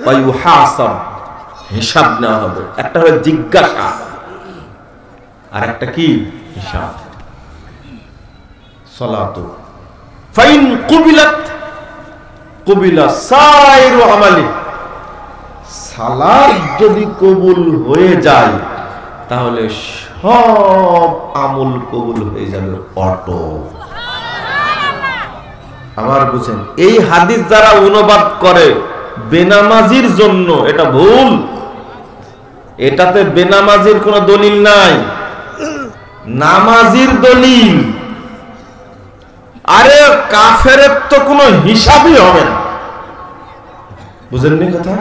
ওয়া ইউহাসাব, হিসাব নেওয়া হবে। একটা হলো জিজ্ঞাসা, আর একটা কি? হিসাব। সালাতু ফাইন কুবিলাত কুবিলা সাইরু আমালি, সালাত যদি কবুল হয়ে যায় তাহলে সব আমল কবুল হয়ে যাবে অটো। আমার বুঝেন, এই হাদিস যারা অনুবাদ করে বেনামাজির জন্য, এটা ভুল। এটাতে বেনামাজির কোনো দলিল নাই, নামাজির দলিল। আরে কাফেরের তো কোনো হিসাবই হবে না। বুঝেননি কথা?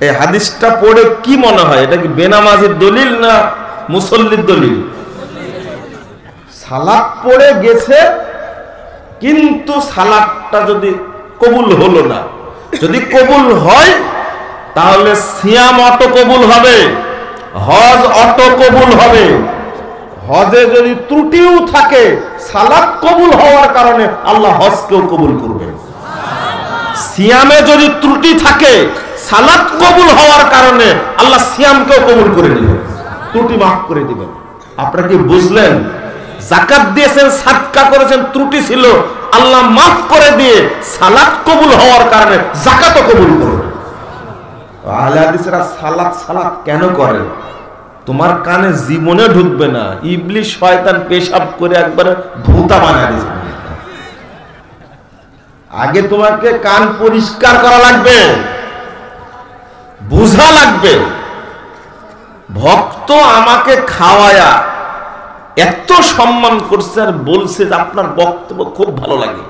এই হাদিসটা পড়ে কি মনে হয়, এটা কি বেনামাজির দলিল না মুসল্লির দলিল? সালাত পড়ে গেছে, কিন্তু সালাতটা যদি কবুল হলো না, যদি কবুল হয় তাহলে সিয়াম অটো কবুল হবে, হজ অটো কবুল হবে। হজে যদি ত্রুটিও থাকে, সালাত কবুল হওয়ার কারণে আল্লাহ হজকেও কবুল করবেন। সিয়ামে যদি ত্রুটি থাকে, সালাত কবুল হওয়ার কারণে আল্লাহ সিয়ামকেও কবুল করে দিবেন, ত্রুটি মাফ করে দিবেন। আপনারা কি বুঝলেন? যাকাত দিয়েছেন, সাদকা করেছেন, ত্রুটি ছিল, আল্লাহ মাফ করে দিয়ে সালাত কবুল হওয়ার কারণে যাকাতও কবুল করবে। আহলে হাদিসরা সালাত সালাত কেন করে? তোমার কানে জীবনে ঢুকবে না। ইবলিশ শয়তান পেশাব করে একবারে ভূতা বানায় দিয়েছে। আগে তোমাকে কান পরিষ্কার করা লাগবে, বুঝা লাগবে। ভক্ত আমাকে খাওয়ায়া এত সম্মান করছে আর বলছে যে আপনার বক্তব্য খুব ভালো লাগে।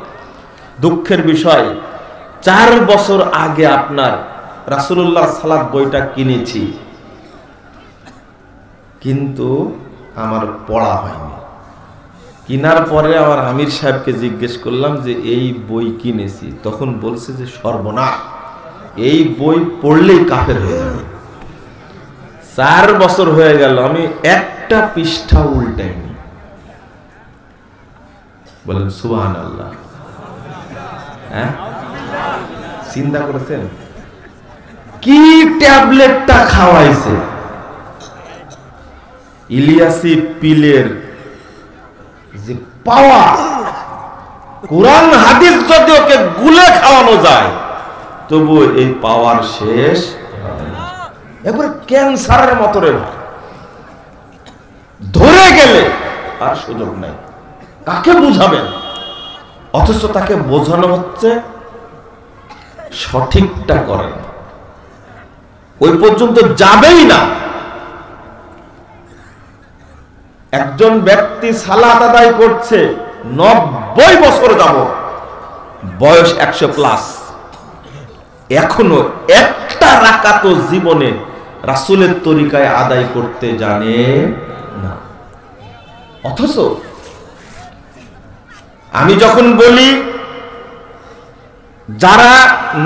দুঃখের বিষয়, 4 বছর আগে আপনার রাসূলুল্লাহ সালাত বইটা কিনেছি, কিন্তু আমার পড়া হয়নি। কেনার পরে আমার আমির সাহেবকে জিজ্ঞেস করলাম যে এই বই কিনেছি, তখন বলছে যে সর্বনাশ, এই বই পড়লেই কাফের হয়ে যাবে। 4 বছর হয়ে গেল, আমি একটা পৃষ্ঠা উল্টাইনি। বলেন সুবহানাল্লাহ। হ্যাঁ, চিন্তা করেছেন কি ট্যাবলেটটা খাওয়াইছে? ইলিয়াসি পিলের যে পাওয়ার, কোরআন হাদিস যদি ওকে গুলে খাওয়ানো যায় তবু এই পাওয়ার শেষ। একবার ক্যান্সারের মতো রে, ধরে গেলে আর সুযোগ নাই। কাকে বুঝাবেন? অথচ তাকে বোঝানো হচ্ছে সঠিকটা করেন, ওই পর্যন্ত যাবেই না। একজন ব্যক্তি সালাত আদায় করছে 90 বছর যাবত, বয়স 100+, এখনো একটা রাকাত জীবনে রাসূলের তরিকায় আদায় করতে জানে না। অথচ আমি যখন বলি যারা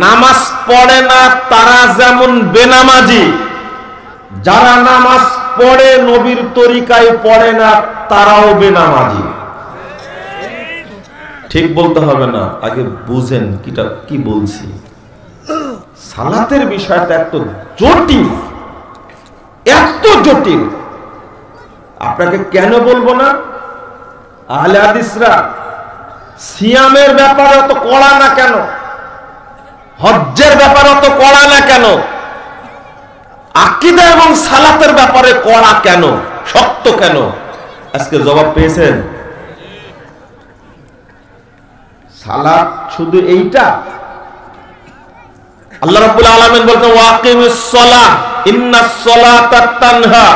নামাজ পড়ে না তারা যেমন বেনামাজি, যারা নামাজ পড়ে নবীর তরিকায় পড়ে না তারাও বেনামাজি। ঠিক বলতে হবে না, আগে বুঝেন কি বলছি। সালাতের বিষয়টা এত জটিল, এত জটিল। আপনাকে কেন বলবো না? আহলে হাদিসরা সিয়ামের ব্যাপারে অত কড়া না কেন? হজ্জের ব্যাপারে অত কড়া না কেন? আকীদা এবং সালাতের ব্যাপারে কড়া কেন, শক্ত কেন? আজকে জবাব পেয়েছেন। সালাত শুধু এইটা? আল্লাহ রাব্বুল আলামিন বলতেন ওয়াকিমিস সালাহ ইন্নাস সালাতা তানহা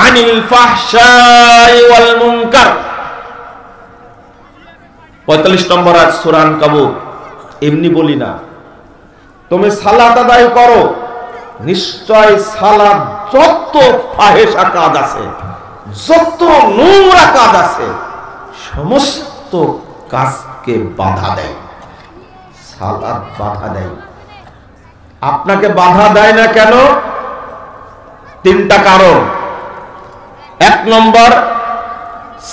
আনিল ফাহশাই ওয়াল মুনকার। 45 নম্বর আয়াত সূরা আনকাবুত। এমনি বলি না, তুমি সালাত আদায় করো, নিশ্চয় সালাত যত ফাহেশা কাজ আছে, যত নোংরা কাজ আছে, সমস্ত কাজকে বাধা দেয়। সালাত বাধা দেয়। আপনাকে বাধা দেয় না কেন? 3টা কারণ। 1 নম্বর,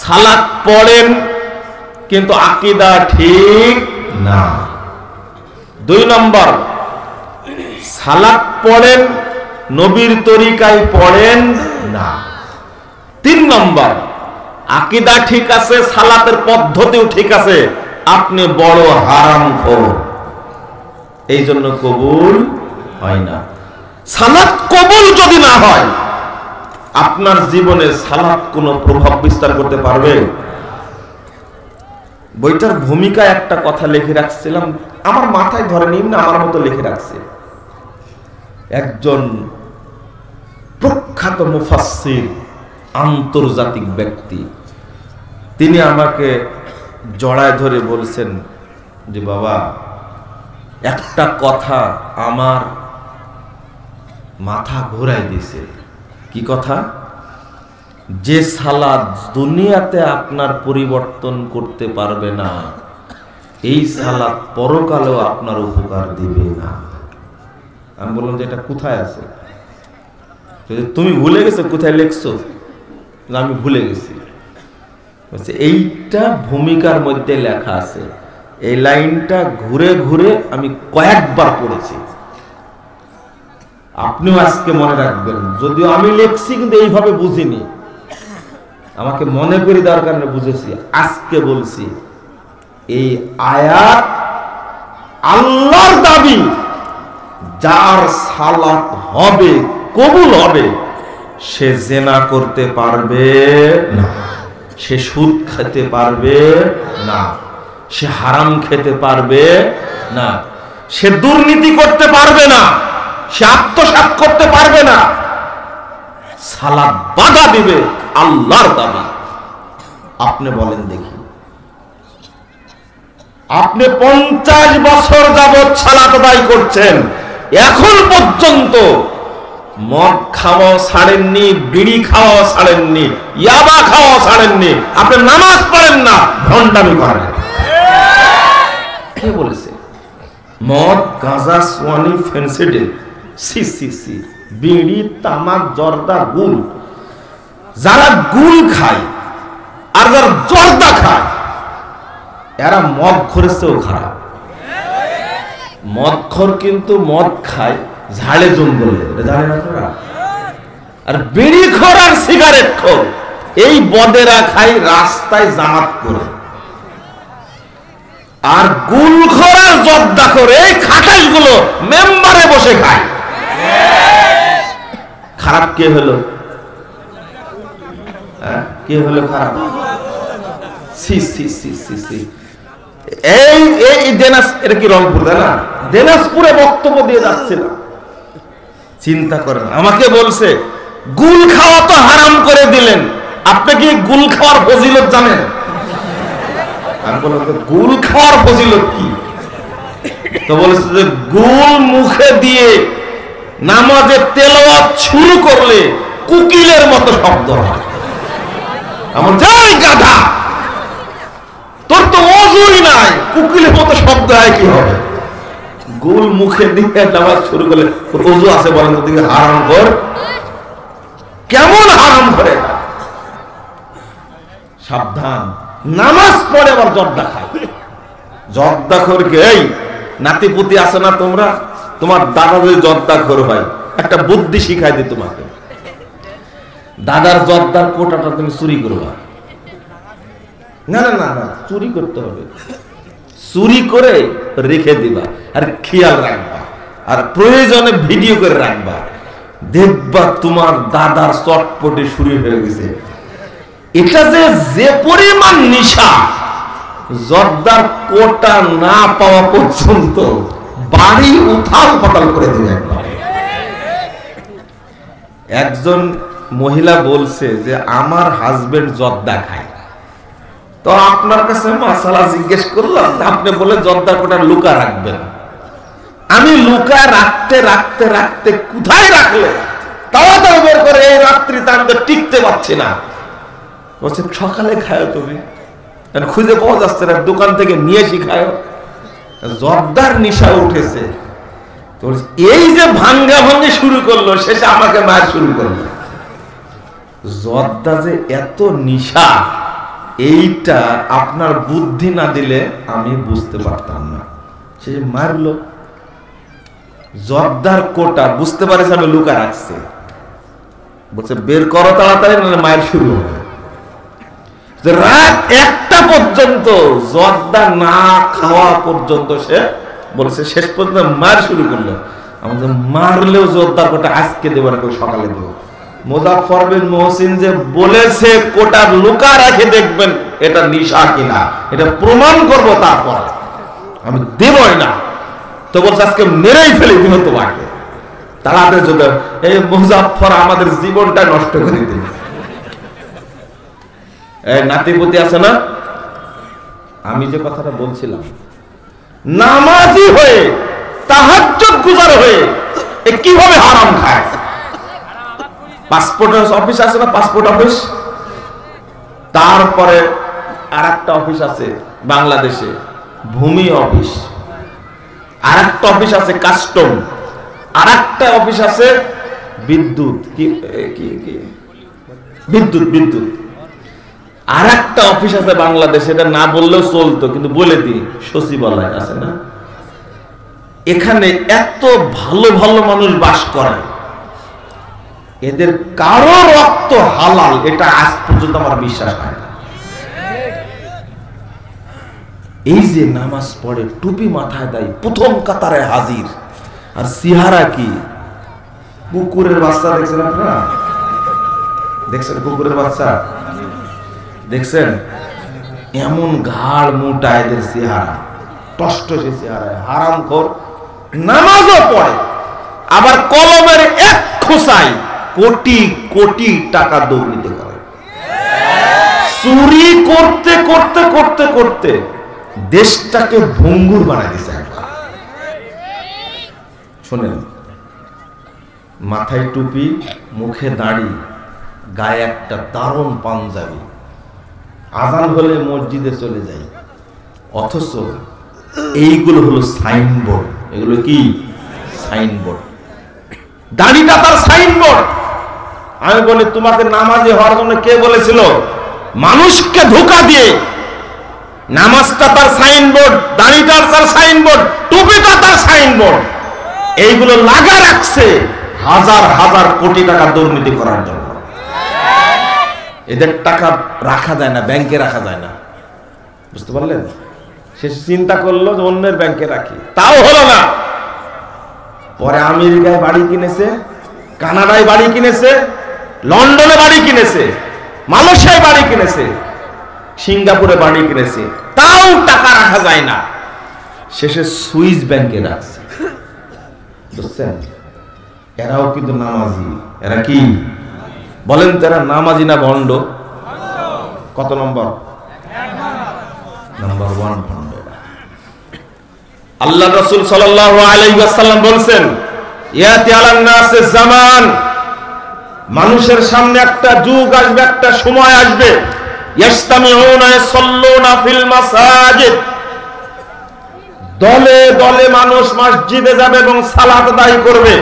সালাত পড়েন কিন্তু আকীদা ঠিক না। 2 নম্বর, সালাত পড়েন, নবীর তরিকায় পড়েন না। 3 নম্বর, আকীদা ঠিক আছে, সালাতের পদ্ধতিও ঠিক আছে, আপনি বড় হারামখোর, এই জন্য কবুল হয় না। সালাত কবুল যদি না হয়, আপনার জীবনে সালাত কোনো প্রভাব বিস্তার করতে পারবে? বইটার ভূমিকায় একটা কথা লিখে রাখছিলাম, আমার মাথায় ধরে নিন না, আমার মতো লিখে রাখছি। একজন প্রখ্যাত মুফাসসির, আন্তর্জাতিক ব্যক্তি, তিনি আমাকে জড়ায় ধরে বলছেন যে বাবা, একটা কথা আমার মাথা ঘোরায় দিয়েছে। কি কথা? যে সালাত দুনিয়াতে আপনার পরিবর্তন করতে পারবে না, এই সালাত পরকালেও আপনার উপকার দিবে না। আমি বললাম যে এটা কোথায় আছে? তুমি ভুলে গেছো কোথায় লিখছো? আমি ভুলে গেছি। এইটা ভূমিকার মধ্যে লেখা আছে। এই লাইনটা ঘুরে ঘুরে আমি কয়েকবার পড়েছি। আপনিও আজকে মনে রাখবেন, যদিও আমি লিখছি কিন্তু এইভাবে বুঝিনি, আমাকে মনে করে দেওয়ার কারণে বুঝেছি। আজকে বলছি, এই আয়াত আল্লাহর দাবি, যার সালাত হবে, কবুল হবে, সে জিনা করতে পারবে না, সে সুদ খেতে পারবে না, সে হারাম খেতে পারবে না, সে দুর্নীতি করতে পারবে না, সে আত্মসাৎ করতে পারবে না। সালাত বাধা দিবে, আল্লাহর দাবি। আপনি বলেন দেখি, আপনি 50 বছর যাবৎ সালাত আদায় করছেন, এখন পর্যন্ত মদ খাওয়া ছাড়েননি, বিড়ি খাওয়া ছাড়েননি, ইয়াবা খাওয়া ছাড়েননি, আপনি নামাজ পড়েন না, ভণ্ডামি করেন। কে বলেছে? মদ, গাঁজা, সোয়ানি, ফেন্সিডিল, সি সি সি, বিড়ি, তামাক, জর্দা, গুল। যারা গুল খায় আর যারা জর্দা খায়, এরা মদ খোরের চেয়েও খারাপ। মদখোর কিন্তু মদ খায় ঝাড়ে জঙ্গলে, জানেন আপনারা? আর বিড়িখোর আর সিগারেট খোর, এই বদেরা খায় রাস্তায় জামাত করে। আর গুলখোর আর জর্দাখোর, এই খাটাইল গুলো মেম্বারে বসে খায়। খারাপ কে হলো? কে হলো খারাপ? সি সি সি সি সি। এই দেনাস, এটা কি রংপুর, তাই না? দিনাজপুরে বক্তব্য দিয়ে যাচ্ছিল, চিন্তা করেন। আমাকে বলছে গুল খাওয়া তো হারাম করে দিলেন, আপনি কি গুল খাওয়ার ফজিলত জানেন? আমি বললাম গুল খাওয়ার ফজিলত কি? তো বলেছে যে গুল মুখে দিয়ে নামাজে তেলাওয়াত শুরু করলে কুকিলের মতো শব্দ হয়। আমার যাই গাধা, তোর তো ওযুই নাই, কুকিলের মতো শব্দ হয় কি হবে? গুল মুখে দিয়ে নামাজ শুরু করলে ওযু আছে বলেন তো দেখি? হারাম কর, কেমন হারাম করে? সাবধান, নামাজ পড়ে আবার জর্দা খায়। জর্দাখোর কে? এই নাতিপুতি আছে না তোমরা, তোমার দাদা যদি জর্দাখোর হয়, একটা বুদ্ধি শিখাই দিই তোমাকে। দাদার জর্দার কোটাটা তুমি চুরি করবা না, না না না, চুরি করতে হবে। চুরি করে রেখে দিবা আর খেয়াল রাখবা, আর প্রয়োজনে ভিডিও করে রাখবা। দেখবা তোমার দাদার চটপটে শুরু হয়ে গেছে। এটা যে পরিমাণ নিশা, জর্দার কোটা না পাওয়া পর্যন্ত বাড়ি উথাল পাতাল করে দেবে। একজন মহিলা বলছে যে আমার হাজবেন্ড জর্দা খায়, তো আপনার কাছে মাসালা জিজ্ঞেস করলাম, আপনি বলে জর্দা কোটা লুকা রাখবেন। আমি লুকা রাখতে রাখতে রাখতে কোথায় রাখলে তাড়াতাড়ি বের করে, এই রাত্রি তার টিকতে পারছি না। বলছে সকালে খায় তুমি, খুঁজে পাওয়া যাচ্ছে না, দোকান থেকে নিয়ে এসে খায়। জর্দার নিশা উঠেছে। এই যে ভাঙ্গা ভাঙ্গি শুরু করলো, শেষে আমাকে মার শুরু করলো। জর্দা যে এত নিশা, এইটা আপনার বুদ্ধি না দিলে আমি বুঝতে পারতাম না। সে মারলো, জর্দার কোটা বুঝতে পারেছে আমি লুকা রাখছে, বলছে বের করো তাড়াতাড়ি নাহলে মায়ের শুরু হবে। রাত 1টা পর্যন্ত জর্দা না খাওয়া পর্যন্ত সে বলছে, শেষ পর্যন্ত মার শুরু করলো। আমাদের মারলেও জর্দার কোটা আজকে দেবো না, সকালে দেবো। মুজাফফর বিন মুহসিন যে বলেছে কোটা লুকা রাখে দেখবেন এটা নিশা কিনা, এটা প্রমাণ করব, তারপর আমি দেবই না। তো বলছে আজকে মেরেই ফেলে দিব তোমাকে, তাড়াতাড়ি চলে। এই মুজাফফর আমাদের জীবনটা নষ্ট করে দিল। এই নাতিপুতি আছে না, আমি যে কথাটা বলছিলাম, নামাজি হয়ে তাহাজ্জুদ গুজার হয়ে কিভাবে হারাম খায়। পাসপোর্ট অফিস আছে না, পাসপোর্ট অফিস, তারপরে আরেকটা অফিস আছে বাংলাদেশে ভূমি অফিস, আরেকটা অফিস আছে কাস্টম, আরেকটা অফিস আছে বিদ্যুৎ, বিদ্যুৎ আরেকটা অফিস আছে বাংলাদেশে, এটা না বললেও চলতো কিন্তু বলে দিই, সচিবালয় আছে না। এখানে এত ভালো ভালো মানুষ বাস করে, এদের কারো রক্ত হালাল এটা আজ পর্যন্ত আমার বিশ্বাস হয় না। এই যে নামাজ পড়ে, টুপি মাথায় দেয়, প্রথম কাতারে হাজির, আর সিহারা কি কুকুরের বাচ্চা দেখছেন আপনারা? দেখছেন কুকুরের বাচ্চা দেখছেন? এমন ঘাড় মোটা এদের চেহারা, টসটসে চেহারা, হারামখোর, নামাজও পড়ে, আবার কলমের এক খোসায় কোটি কোটি টাকা দুর্নীতি করে। চুরি করতে করতে করতে করতে দেশটাকে ভঙ্গুর বানায় দিচ্ছে। শোনেন, মাথায় টুপি, মুখে দাড়ি, গায়ে একটা দারুণ পাঞ্জাবি, আজান হলে মসজিদে চলে যাই, অথচ এইগুলো হলো সাইনবোর্ড। এগুলো কি সাইনবোর্ড? দাড়িটা তার সাইনবোর্ড। আমি বলি তোমাকে নামাজি হওয়ার জন্য কে বলেছিল? মানুষকে ধোঁকা দিয়ে। নামাজটা তার সাইনবোর্ড, দাড়িটা তার সাইনবোর্ড, টুপিটা তার সাইনবোর্ড। এইগুলো লাগা রাখছে হাজার হাজার কোটি টাকা দুর্নীতি করার জন্য। এদের টাকা রাখা যায় না, ব্যাংকে রাখা যায় না, বুঝতে পারলেন? সে চিন্তা করলো যে অন্যের ব্যাংকে রাখি, তাও হলো না। পরে আমেরিকায় বাড়ি কিনেছে, কানাডায় বাড়ি কিনেছে, লন্ডনে বাড়ি কিনেছে, মালয়েশিয়ায় বাড়ি কিনেছে, সিঙ্গাপুরে বাড়ি কিনেছে, তাও টাকা রাখা যায় না। শেষে সুইস ব্যাংকে রাখছে, বুঝছেন? এরাও কিন্তু নামাজি। এরা কি বলেন? তারা নামাজি না ভণ্ড? কত নম্বর? নাম্বার 1 ভণ্ড। আল্লাহ রাসূল সাল্লাল্লাহু আলাইহি ওয়াসাল্লাম বলেন, ইয়াতি আলান নাসে জামান, মানুষের সামনে একটা যুগ আসবে, একটা সময় আসবে, ইয়াসতামিউনা ইয়াসাল্লুনা ফিল মাসাজিদ, দলে দলে মানুষ মসজিদে যাবে এবং সালাত আদায় করবে।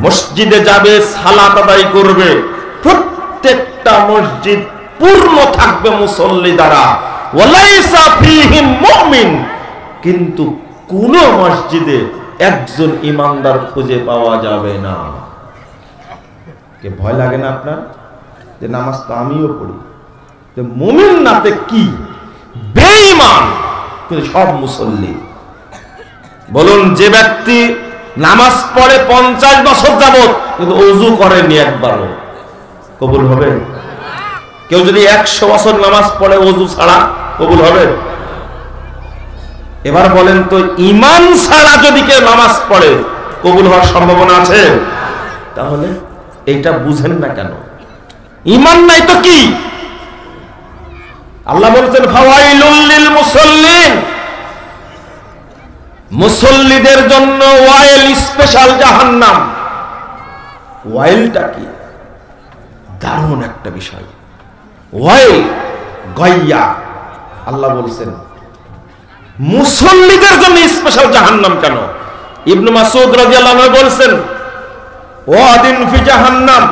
মসজিদে যাবে, সালাত আদায় করবে, প্রত্যেকটা মসজিদ পূর্ণ থাকবে মুসল্লি দ্বারা। ওয়ালাইসা ফীহিম মুমিন, কিন্তু কোন মসজিদে একজন ইমানদার খুঁজে পাওয়া যাবে না। কে ভয় লাগে না আপনার? যে নামাজ তো আমিও পড়ি, যে মুমিন নাতে কি বেঈমান, কিন্তু সব মুসল্লি। বলুন, যে ব্যক্তি নামাজ পড়ে 50 বছর যাবত কিন্তু ওযু করেনি একবারও, কবুল হবে? কেউ যদি 100 বছর নামাজ পড়ে ওযু ছাড়া, কবুল হবে? এবার বলেন তো, ঈমান ছাড়া যদি কেউ নামাজ পড়ে কবুল হওয়ার সম্ভাবনা আছে? তাহলে এইটা বুঝেন না কেন? ঈমান নাই তো কি? আল্লাহ বলেছেন ফাওয়াইলুল লিল মুসাল্লিন, মুসল্লিদের জন্য ওয়াইল, স্পেশাল জাহান্নাম। ওয়াইলটা কি? দারুণ একটা বিষয়। ওয়াইল গাইয়া, আল্লাহ বলছেন মুসল্লিদের জন্য স্পেশাল জাহান্নাম কেন? ইবনে মাসউদ রাদিয়াল্লাহু আনহু বলছেন, ওয়াদিন ফি জাহান্নাম,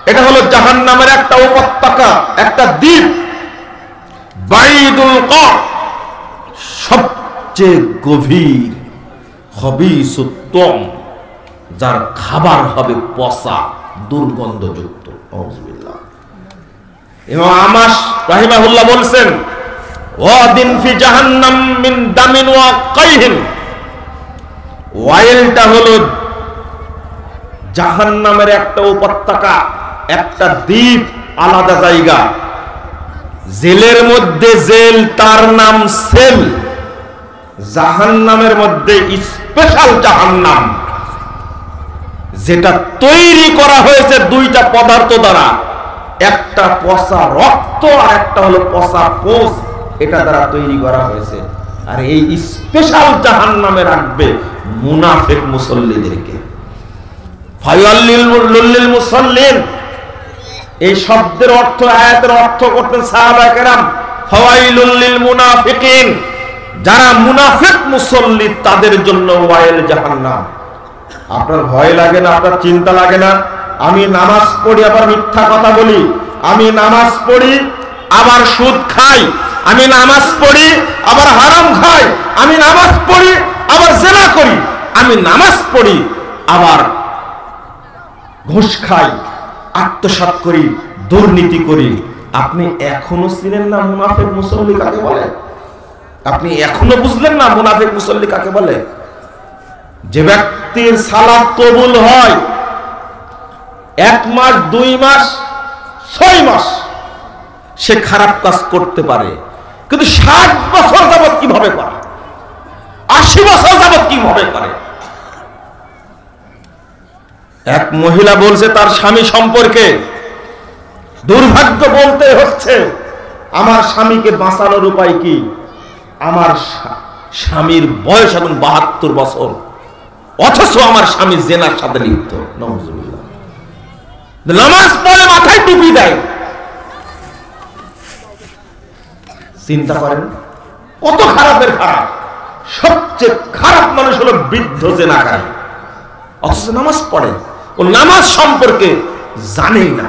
এটা হলো জাহান্নামের একটা উপত্যকা, একটা দ্বীপ। বাইদুল কা, সবচেয়ে গভীর, খবিসুত্তম, যার খাবার হবে পচা দুর্গন্ধযুক্ত। আউযুবিল্লাহ। ইমাম আমাশ রাহিমাহুল্লাহ বলছেন, ওয়াদিন ফি জাহান্নাম মিন দামিন ওয়া কাইহিন, ওয়াইলটা হলো জাহান্নামের একটা উপত্যকা, একটা দ্বীপ, আলাদা জায়গা। জেলের মধ্যে জেল, তার নাম সেল। জাহান্নামের মধ্যে স্পেশাল জাহান্নাম, যেটা তৈরি করা হয়েছে দুইটা পদার্থ দ্বারা, একটা পচা রক্ত আর একটা হলো পচা কোষ, এটা দ্বারা তৈরি করা হয়েছে। আর এই স্পেশাল জাহান্নামে রাখবে মুনাফিক মুসল্লিদেরকে। ফায়ুল্লিল মুসাল্লিন, এই শব্দের অর্থ, আয়াতের অর্থ করতেন সাহাবায়ে কেরাম, ফাওয়াইলুল লিল মুনাফিকিন, যারা মুনাফিক মুসল্লি তাদের জন্য ওয়াইল জাহান্নাম। আপনার ভয় লাগে না? আপনার চিন্তা লাগে না? আমি নামাজ পড়ি আবার মিথ্যা কথা বলি, আমি নামাজ পড়ি আবার সুদ খাই, আমি নামাজ পড়ি আবার হারাম খাই, আমি নামাজ পড়ি আবার জিনা করি, আমি নামাজ পড়ি আবার ঘুষ খাই, আত্মসাৎ করি, দুর্নীতি করি। আপনি এখনো চিনেন না মুনাফিক মুসল্লি কাকে বলে? আপনি এখনো বুঝলেন না মুনাফিক মুসল্লি কাকে বলে? যে ব্যক্তির সালাত কবুল হয় 1 মাস, 2 মাস, 6 মাস, সে খারাপ কাজ করতে পারে, কিন্তু 60 বছর যাবত কিভাবে করে, 80 বছর যাবত কিভাবে করে? এক মহিলা বলছে তার স্বামী সম্পর্কে, দুর্ভাগ্য বলতে হচ্ছে, আমার স্বামীকে বাঁচানোর উপায় কি? আমার স্বামীর বয়স এখন 72 বছর, অথচ আমার স্বামী জেনার সাথে লিপ্ত। নাউযুবিল্লাহ। নামাজ পড়ে মাথায় টুপি দেয়। চিন্তা করেন কত খারাপের খারাপ। সবচেয়ে খারাপ মানুষ হলো বৃদ্ধ জেনাকারী, অথচ নামাজ পড়ে। ও নামাজ সম্পর্কে জানেই না।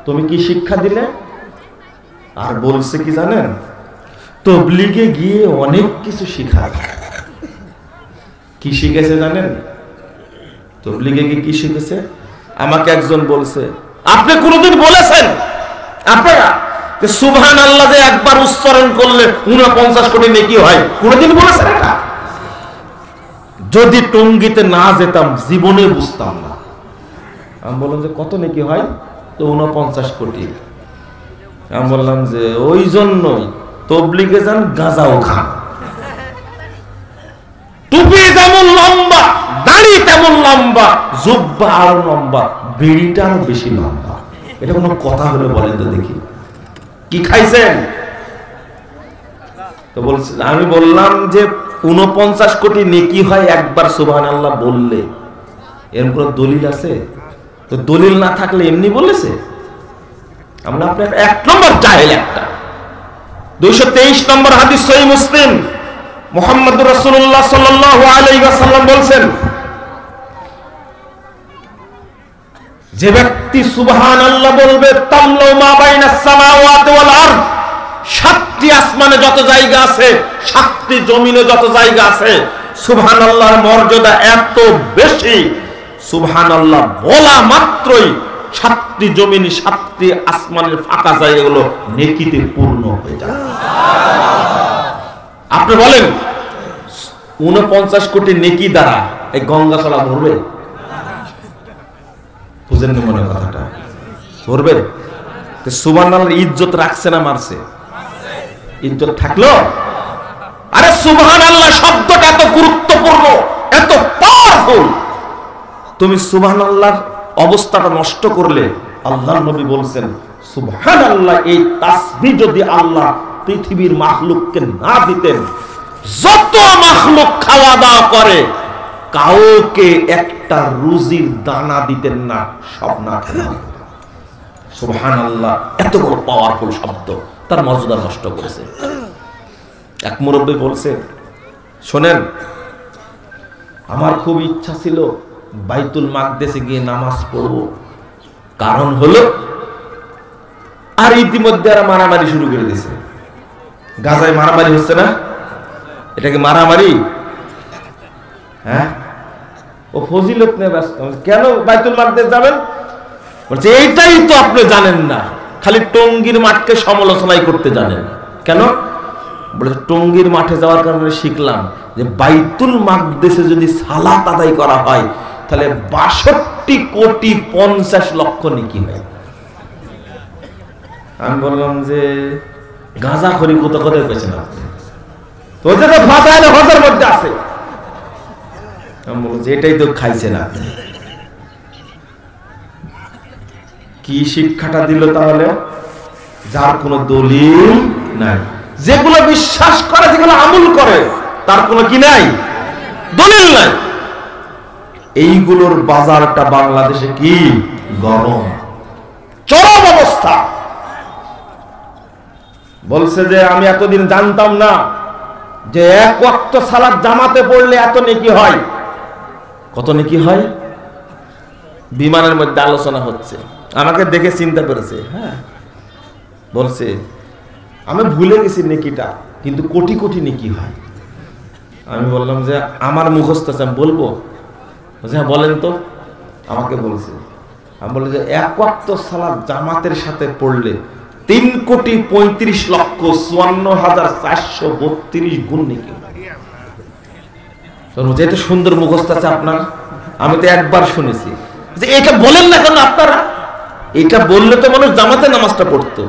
তুমি কি শিক্ষা দিলে? আর বলছে কি জানেন, তবলিগে গিয়ে অনেক কিছু শিখায়। কি শিখেছে জানেন? তবলিগে গিয়ে কি শিখেছে? আমাকে একজন বলছে, আপনি কোনদিন বলেছেন আপনারা যে সুবহানাল্লাহ যে একবার উচ্চারণ করলে 49 কোটি নেকি হয়? কোনদিন বলেছেন এটা? যদি টঙ্গিতে না যেতাম জীবনে বুঝতাম না। আমি বললাম যে কত নেকি হয়? তো 49 কোটি। আমি বললাম যে ওই জন্যই তবলিগে যান, গাঁজাও খান। টুপি যেমন লম্বা, দাড়ি তেমন লম্বা, জুব্বা আরো লম্বা, বিড়িটা আরো বেশি লম্বা। এটা কোনো কথা হলে বলেন তো দেখি? কি খাইছেন? তো বলছে, আমি বললাম যে 49 কোটি নেকি হয় একবার সুবহানাল্লাহ বললে। এর কোনো দলিল আছে? তো দলিল না থাকলে এমনি বলেছে? আমরা আপনার 1 নম্বর জাহেল একটা। 223 নম্বর হাদিস সহিহ মুসলিম, মুহাম্মদুর রাসূলুল্লাহ সাল্লাল্লাহু আলাইহি ওয়াসাল্লাম বলছেন, যে ব্যক্তি সুবহানাল্লাহ বলবে, তামলাউ মা বাইনাস সামাওয়াতি ওয়াল আরদ, 7টি আসমানে যত জায়গা আছে, 7টি জমিনে যত জায়গা আছে, সুবহানাল্লাহর মর্যাদা এত বেশি, সুবহানাল্লাহ বলা মাত্রই 7টি জমিন, 7টি আসমানের ফাঁকা জায়গাগুলো নেকিতে পূর্ণ হয়ে যায়। আপনি বলেন 49 কোটি নেকি দ্বারা এই গঙ্গা চলা ভরবে? বুঝেন না মনে কথাটা? ভরবে? সুবহানাল্লাহর ইজ্জত রাখছে না মারছে? ইজ্জত থাকলো? আরে সুবহানাল্লাহ শব্দটা এত গুরুত্বপূর্ণ, এত পাওয়ারফুল। তুমি সুবহানাল্লাহর অবস্থাটা নষ্ট করলে, আল্লাহর নবী বলছেন সুবহানাল্লাহ এই তাসবিহ যদি আল্লাহ পৃথিবীর মাখলুককে না দিতেন, যত মাখলুক খাওয়া দাওয়া করে কাউকে একটা রুজির দানা দিতেন না, সব না খেয়ে। সুবহানাল্লাহ এত বড় পাওয়ারফুল শব্দ, তার মর্যাদা নষ্ট করেছে। এক মুরব্বী বলছে, শোনেন, আমার খুব ইচ্ছা ছিল বাইতুল মাকদেসে গিয়ে নামাজ পড়ব, কারণ হলো, আর ইতিমধ্যে আর মারামারি শুরু করে দিয়েছে। গাজায় মারামারি হচ্ছে না? এটাকে মারামারি? হ্যাঁ, ও ফজিলত নিয়ে ব্যস্ত। কেন বাইতুল মাকদিস যাবেন? বলছে এইটাই তো আপনি জানেন না, খালি টঙ্গীর মাঠকে সমালোচনাই করতে জানেন। কেন? বলেছে টঙ্গীর মাঠে যাওয়ার কারণে শিখলাম যে বাইতুল মাকদিসে যদি সালাত আদায় করা হয় তাহলে 62,50,00,000 নেকি হয়। আমি বললাম যে গাঁজা খড়ি কোথা কোথায় পেয়েছেন আপনি? তো যে তো ভাষায় না হজের মধ্যে আছে। আমি বললাম যে এটাই তো খাইছেন আপনি। কি শিক্ষাটা দিল তাহলে? যার কোনো দলিল নাই, যেগুলো বিশ্বাস করে, যেগুলো আমল করে, তার কোনো কি নাই, দলিল নাই। এইগুলোর বাজারটা বাংলাদেশে কি গরম, চরম অবস্থা। বলছে যে আমি এতদিন জানতাম না যে এক ওয়াক্ত সালাত জামাতে পড়লে এত নেকি হয়। কত নেকি হয়? বিমানের মধ্যে আলোচনা হচ্ছে, আমাকে দেখে চিন্তা করেছে। হ্যাঁ, বলছে আমি ভুলে গেছি নেকিটা, কিন্তু কোটি কোটি নেকি হয়। আমি বললাম যে আমার মুখস্থ আছে, আমি বলবো? হ্যাঁ বলেন তো। আমাকে বলছে, আমি বললাম যে এক ওয়াক্ত সালাত জামাতের সাথে পড়লে 3,35,54,432 গুণ নেকি। যেহেতু সুন্দর মুখস্থ আছে আপনার, আমি তো একবার শুনেছি। যে এটা বলেন না কেন আপনারা? এটা বললে তো মানুষ জামাতে নামাজটা পড়তো।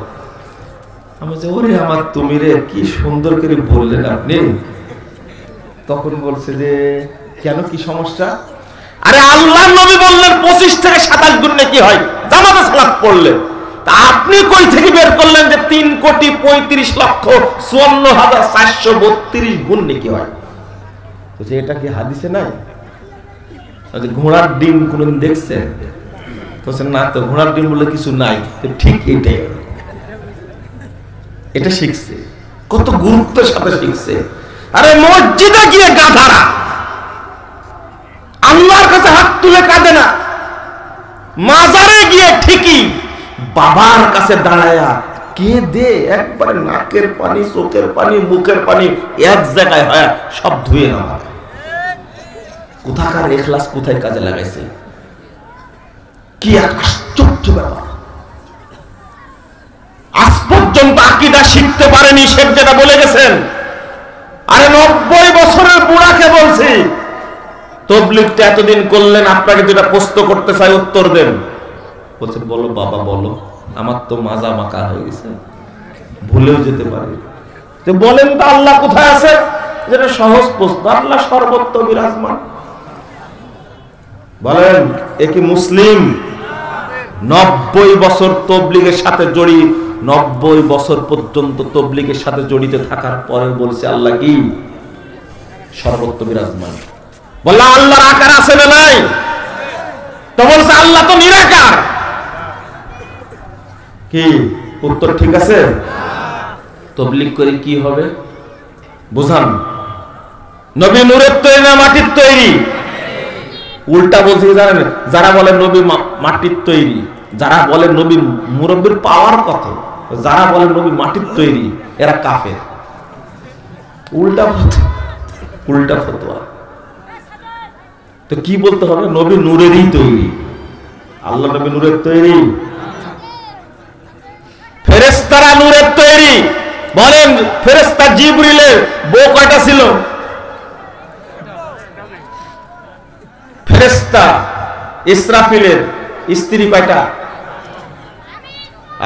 আমি বলছি ওরে আমার তুমি রে, কি সুন্দর করে বললেন আপনি। তখন বলছে যে কেন, কি সমস্যা? আরে আল্লাহর নবী বললেন 25 থেকে 27 গুণ নেকি হয় জামাতে সালাত পড়লে। তা আপনি কই থেকে বের করলেন যে 3,35,54,432 গুণ নেকি হয়? বলছে এটা কি হাদিসে নাই? ঘোড়ার ডিম কোনদিন দেখছেন? বলছেন না তো, ঘোড়ার ডিম বলে কিছু নাই। ঠিক এটাই, এটা শিখছে, কত গুরুত্বের সাথে শিখছে। আরে মসজিদে গিয়ে গাধারা আল্লাহর কাছে হাত তুলে কাঁদে না, মাজারে গিয়ে ঠিকই বাবার কাছে দাঁড়ায়া কে দে একবারে নাকের পানি, চোখের পানি, মুখের পানি এক জায়গায় হয়, সব ধুয়ে নেওয়া। কোথাকার ইখলাস, কোথায় কাজে লাগাইছে, কি এক আশ্চর্য ব্যাপার। আজ পর্যন্ত আকীদা শিখতে পারেনি, শেখ যেটা বলে গেছেন। আরে 90 বছরের বুড়াকে বলছি, তাবলীগটা এতদিন করলেন, আপনাকে যেটা প্রশ্ন করতে চাই উত্তর দেন। বলছে বলো বাবা বলো, আমার তো মাজা মাকা হয়ে গেছে, ভুলেও যেতে পারি। তো বলেন তো আল্লাহ কোথায় আছে? যেটা সহজ প্রশ্ন। আল্লাহ সর্বত্র বিরাজমান। বলেন এ কি মুসলিম? 90 বছর তাবলীগের সাথে জড়িত, 90 বছর পর্যন্ত তাবলীগের সাথে জড়িত থাকার পরে বলছে আল্লাহ কি সর্বত্র বিরাজমান। বললা আল্লাহর আকার আছে না নাই? তো বলছে আল্লাহ তো নিরাকার। কি উত্তর ঠিক আছে? তাবলীগ করে কি হবে বুঝান? নবী নূরের তৈরি না মাটির তৈরি? উল্টা বলছে জানেন, যারা বলে নবী মাটির তৈরি, যারা বলে নবী মুরব্বির পাওয়ার কথা, যারা বলে নবী মাটির তৈরি, এরা কাফের। উল্টা উল্টা ফতোয়া। তো কি বলতে হবে? নবী নূরেরই তৈরি। আল্লাহ নবী নূরের তৈরি, ফেরেশতারা নূরের তৈরি। বলেন ফেরেশতা জিবরিলের বউ কয়টা ছিল? ফেরেশতা ইসরাফিলের স্ত্রী কয়টা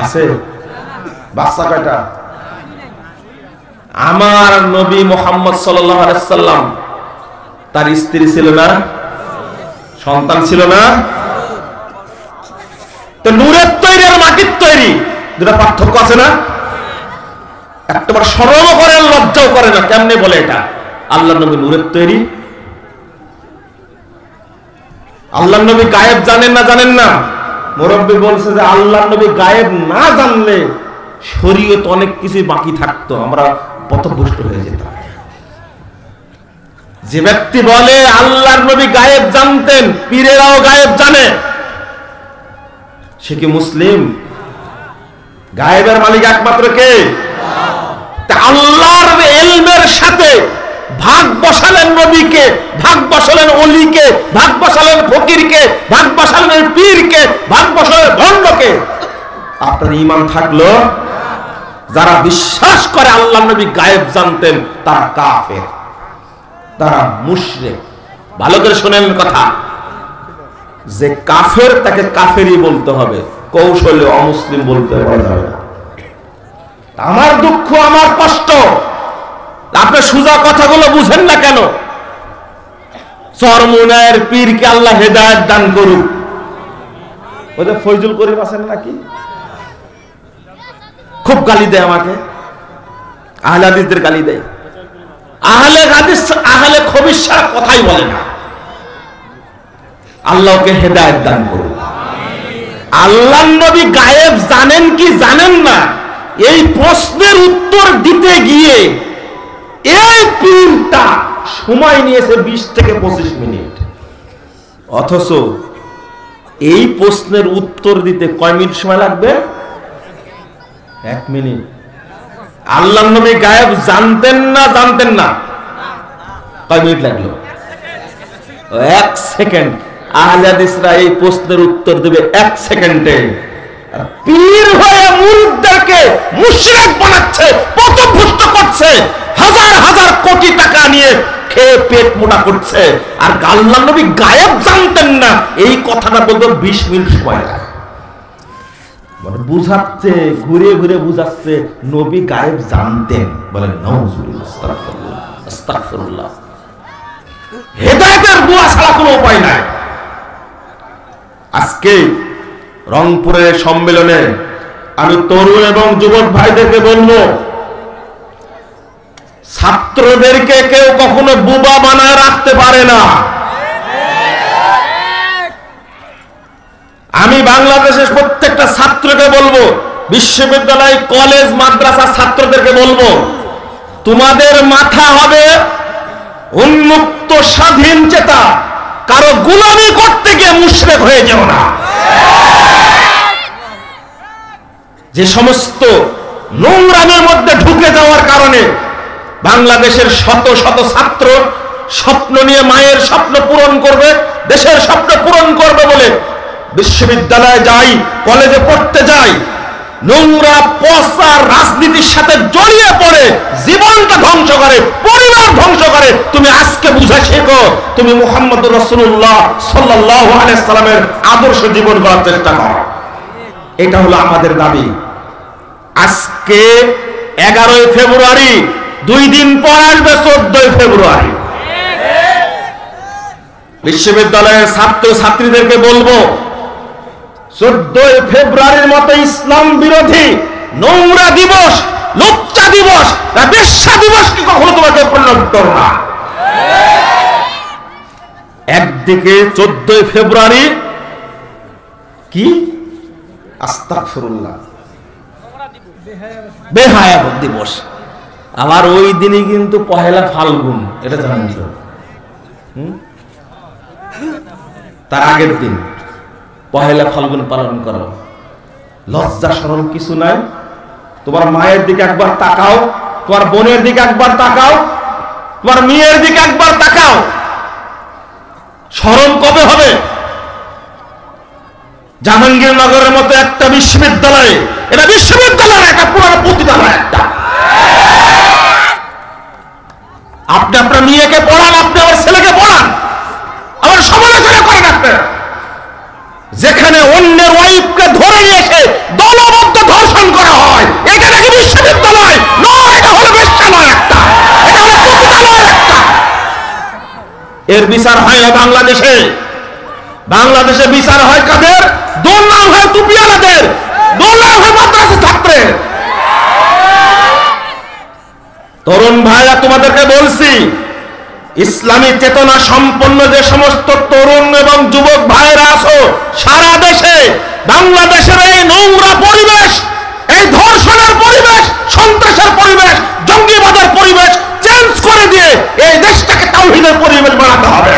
আছে? বাচ্চা কয়টা? আমার নবী মুহাম্মদ সাল্লাল্লাহু আলাইহি সাল্লাম, তার স্ত্রী ছিল না, সন্তান ছিল না? তো নূরের তৈরি আর মাটির তৈরি দুটো পার্থক্য আছে না? একবার শরম করেন, লজ্জাও করে না, কেমনে বলে এটা? আল্লাহ নবী নূরের তৈরি। আল্লাহ নবী গায়েব জানেন না? জানেন না? মুরব্বী বলছে যে আল্লাহ নবী গায়েব না জানলে শরীয়ত অনেক কিছু বাকি থাকতো, আমরা পথভ্রষ্ট হয়ে যেতাম। যে ব্যক্তি বলে আল্লাহর নবী গায়েব জানতেন, পীরেরাও গায়েব জানে, সে কি মুসলিম? গায়েবের মালিক একমাত্র কে? আল্লাহর ইলমের সাথে ভাগ বসালেন নবীকে, ভাগ বসালেন অলিকে, ভাগ বসালেন ফকিরকে, ভাগ বসালেন পীরকে, ভাগ বসালেন ভণ্ডকে। আপনার ঈমান থাকলো? যারা বিশ্বাস করে আল্লাহ নবী গায়েব জানতেন তারা কাফের, তারা মুশরিক। ভালো করে শুনেন কথা, যে কাফের তাকে কাফেরই বলতে হবে, কৌশলে অমুসলিম বলতে পারা যাবে না। আমার দুঃখ, আমার কষ্ট, আপনি সোজা কথাগুলো বুঝেন না কেন? চরমুনায়ের পীরকে আল্লাহ হেদায়েত দান করুক। ওই যে ফয়জুল করিম আছেন নাকি, খুব গালি দেয় আমাকে, আহলে হাদিসদের গালি দেয়। আহলে হাদিস আহলে খবিস ছাড়া কথাই বলে না। আল্লাহকে হেদায়েত দান করুন। আল্লাহর নবী গায়েব জানেন কি জানেন না, এই প্রশ্নের উত্তর দিতে গিয়ে এই পীরটা সময় নিয়েছে 20 থেকে 25 মিনিট, অথচ এই প্রশ্নের উত্তর দিতে কয় মিনিট সময় লাগবে? 1 মিনিট। আল্লাহর নবী গায়েব জানতেন না জানতেন না? কয় মিনিট লাগলো? 1 সেকেন্ড। আহলে হাদিসরা এই প্রশ্নের উত্তর দেবে 1 সেকেন্ডে। পীর হয়ে মুরিদদেরকে মুশরিক বানাচ্ছে, পথভ্রষ্ট করছে, হাজার হাজার কোটি টাকা নিয়ে খেয়ে পেট মোটা করছে। আর আল্লাহর নবী গায়েব জানতেন না, এই কথাটা বলতে 20 মিনিট সময় লাগে। মানে বুঝাচ্ছে, ঘুরে ঘুরে বুঝাচ্ছে নবী গায়েব জানতেন। বলেন নাউজুবিল্লাহ, আস্তাগফিরুল্লাহ, আস্তাগফিরুল্লাহ। হেদায়েতের দোয়া ছাড়া কোনো উপায় নাই। আজকে রংপুরের সম্মেলনে আমি তরুণ এবং যুবক ভাইদেরকে বলবো, ছাত্রদেরকে কেউ কখনো বুবা বানায় রাখতে পারে না। আমি বাংলাদেশের প্রত্যেকটা ছাত্রকে বলবো, বিশ্ববিদ্যালয়, কলেজ, মাদ্রাসার ছাত্রদেরকে বলবো, তোমাদের মাথা হবে উন্মুক্ত, স্বাধীন চেতা। কারো গোলামি করতে গিয়ে মুশরিক হয়ে যাও না। যে সমস্ত নোংরামের মধ্যে ঢুকে যাওয়ার কারণে বাংলাদেশের শত শত ছাত্র স্বপ্ন নিয়ে মায়ের স্বপ্ন পূরণ করবে, দেশের স্বপ্ন পূরণ করবে বলে বিশ্ববিদ্যালয়ে যাই, কলেজে পড়তে যাই, নোংরা পচা রাজনীতির সাথে জড়িয়ে পড়ে জীবনটা ধ্বংস করে, পরিবার ধ্বংস করে। তুমি আজকে বুঝা শেখো, তুমি মুহাম্মদুর রাসূলুল্লাহ সাল্লাল্লাহু আলাইহি সাল্লামের আদর্শ জীবন গড়ার চেষ্টা করো। এটা হলো আমাদের দাবি। আজকে 11 ফেব্রুয়ারি, 2 দিন পর আসবে 14 ফেব্রুয়ারি। বিশ্ববিদ্যালয়ের ছাত্র ছাত্রীদেরকে বলবো, 14 ফেব্রুয়ারির মতো ইসলাম বিরোধী নোংরা দিবস, লজ্জা দিবস, বেশ্যা দিবসকে কখনো তোমাকে পরিণত করো না। একদিকে 14 ফেব্রুয়ারি কি আস্তাগফিরুল্লাহ বেহায়া দিবস, আবার ওই দিনই কিন্তু পহেলা ফাল্গুন, এটা জানেন তো? তার আগের দিন পহেলা ফাল্গুন পালন করো। লজ্জা শরম কিছু নাই? তোমার মায়ের দিকে একবার তাকাও, তোমার বোনের দিকে একবার তাকাও, তোমার মেয়ের দিকে একবার তাকাও। শরম কবে হবে? জাহাঙ্গীরনগরের মতো একটা বিশ্ববিদ্যালয়ে, এটা বিশ্ববিদ্যালয়ের একটা পুরো পতিতালয় একটা। আপনি আপনার মেয়েকে পড়ান, আপনি আমার ছেলেকে পড়ান, আমার সমালোচনা করেন আপনি। যেখানে অন্যের ওয়াইফকে ধরে নিয়ে এসে দলবদ্ধ ধর্ষণ করা হয়, এটা নাকি বিশ্ববিদ্যালয় নয়, এটা হলো বেশ্যালয় একটা, এটা হলো পতিতালয় একটা। এর বিচার হয় না বাংলাদেশে। বাংলাদেশে বিচার হয় কাদের? দোলনাম হয় টুপিওয়ালাদের, দোলনাম হয় মাদ্রাসা ছাত্রের। তরুণ ভাইরা, তোমাদেরকে বলছি, ইসলামী চেতনা সম্পন্ন যে সমস্ত তরুণ এবং যুবক ভাইরা আছো সারা দেশে, বাংলাদেশের এই নোংরা পরিবেশ, এই ধর্ষণের পরিবেশ, সন্ত্রাসের পরিবেশ, জঙ্গিবাদের পরিবেশ চেঞ্জ করে দিয়ে এই দেশটাকে তাওহীদের পরিবেশ বানাতে হবে।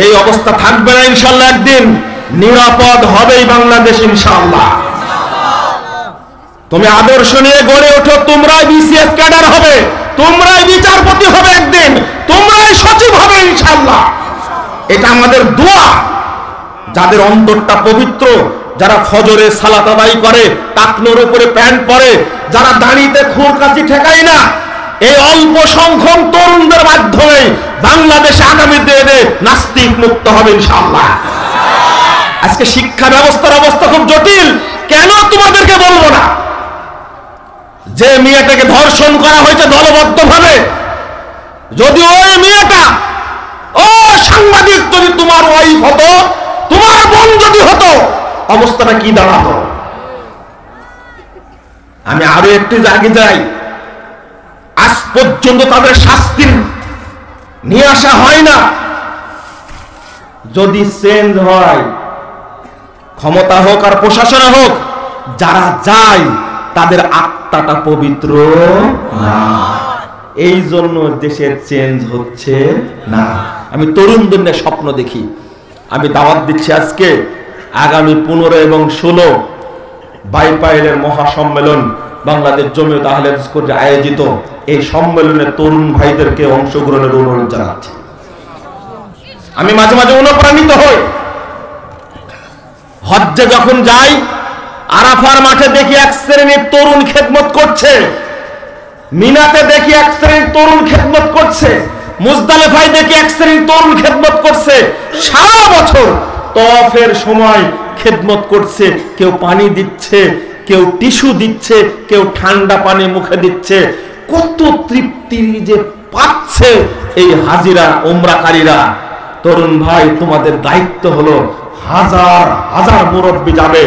এই অবস্থা থাকবে না ইনশাআল্লাহ। একদিন নিরাপদ হবেই বাংলাদেশ ইনশাআল্লাহ। তুমি আদর্শ নিয়ে গড়ে ওঠো, তোমরাই বিসিএস ক্যাডার হবে, তোমরাই বিচারপতি হবে একদিন, তোমরাই সচিব হবে ইনশাআল্লাহ। এটা আমাদের দোয়া। যাদের অন্তরটা পবিত্র, যারা ফজরে সালাত আদায় করে, টাকনোর উপরে প্যান্ট পরে, যারা দাঁড়িতে খুর কাছি ঠেকায় না, এই অল্প সংখ্যক তরুণদের মাধ্যমে বাংলাদেশে আগামী দিনে নাস্তিক মুক্ত হবে ইনশাআল্লাহ। আজকে শিক্ষা ব্যবস্থার অবস্থা খুব জটিল। কেন তোমাদেরকে বলবো না? যে মেয়েটাকে ধর্ষণ করা হয়েছে দলবদ্ধভাবে, যদি ওই মেয়েটা, ও সাংবাদিক, যদি তোমার ওয়াইফ হতো, তোমার বোন যদি হতো, অবস্থাটা কি দাঁড়াতো? আমি আরো একটু আগে যাই। আজ পর্যন্ত তাদের শাস্তি নিয়ে আসা হয় না। যদি চেঞ্জ হয়, ক্ষমতা হোক আর প্রশাসনে হোক, যারা যায় তাদের আত্মাটা পবিত্র না। এই জন্য দেশের চেঞ্জ হচ্ছে না। আমি তরুণদের নিয়ে স্বপ্ন দেখি। আমি দাওয়াত দিচ্ছি আজকে আগামী 15 এবং 16 বাইপাইলের মহাসম্মেলন বাংলাদেশ জমিয়ত আহলে হাদিস কর্তৃক আয়োজিত এই সম্মেলনে তরুণ ভাইদেরকে অংশগ্রহণের অনুরোধ জানাচ্ছি। আমি মাঝে মাঝে অনুপ্রাণিত হই। হজ্জে যখন যাই, আরাফার মাঠে দেখি এক শ্রেণীর তরুণ খেদমত করছে, মিনাতে দেখি এক শ্রেণীর তরুণ খেদমত করছে, মুজদালিফায় দেখি এক শ্রেণীর তরুণ খেদমত করছে। সারা বছর তওয়াফের সময় খেদমত করছে। কেউ পানি দিচ্ছে, কেউ টিস্যু দিচ্ছে, কেউ ঠান্ডা পানি মুখে দিচ্ছে। কত তৃপ্তি যে পাচ্ছে এই হাজিরা উমরাকারীরা। তরুণ ভাই, তোমাদের দায়িত্ব হলো, হাজার হাজার মুরব্বী যাবে,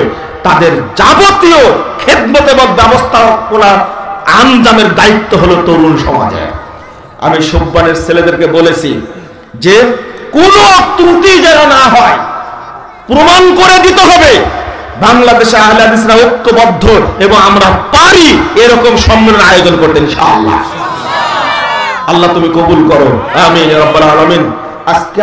তাদের যাবতীয় খেদমত এবং ব্যবস্থাপনা আঞ্জামের দায়িত্ব হলো তরুণ সমাজে। আমি সুব্বানের ছেলেদেরকে বলেছি যে কোনো ত্রুটি যেন না হয়, প্রমাণ করে দিতে হবে বাংলাদেশে আহলে হাদিসরা ঐক্যবদ্ধ এবং আমরা পারি এরকম সম্মেলন আয়োজন করতে ইনশাআল্লাহ। আল্লাহ তুমি কবুল করো, আমিন ইয়া রাব্বাল আলামিন। আজকে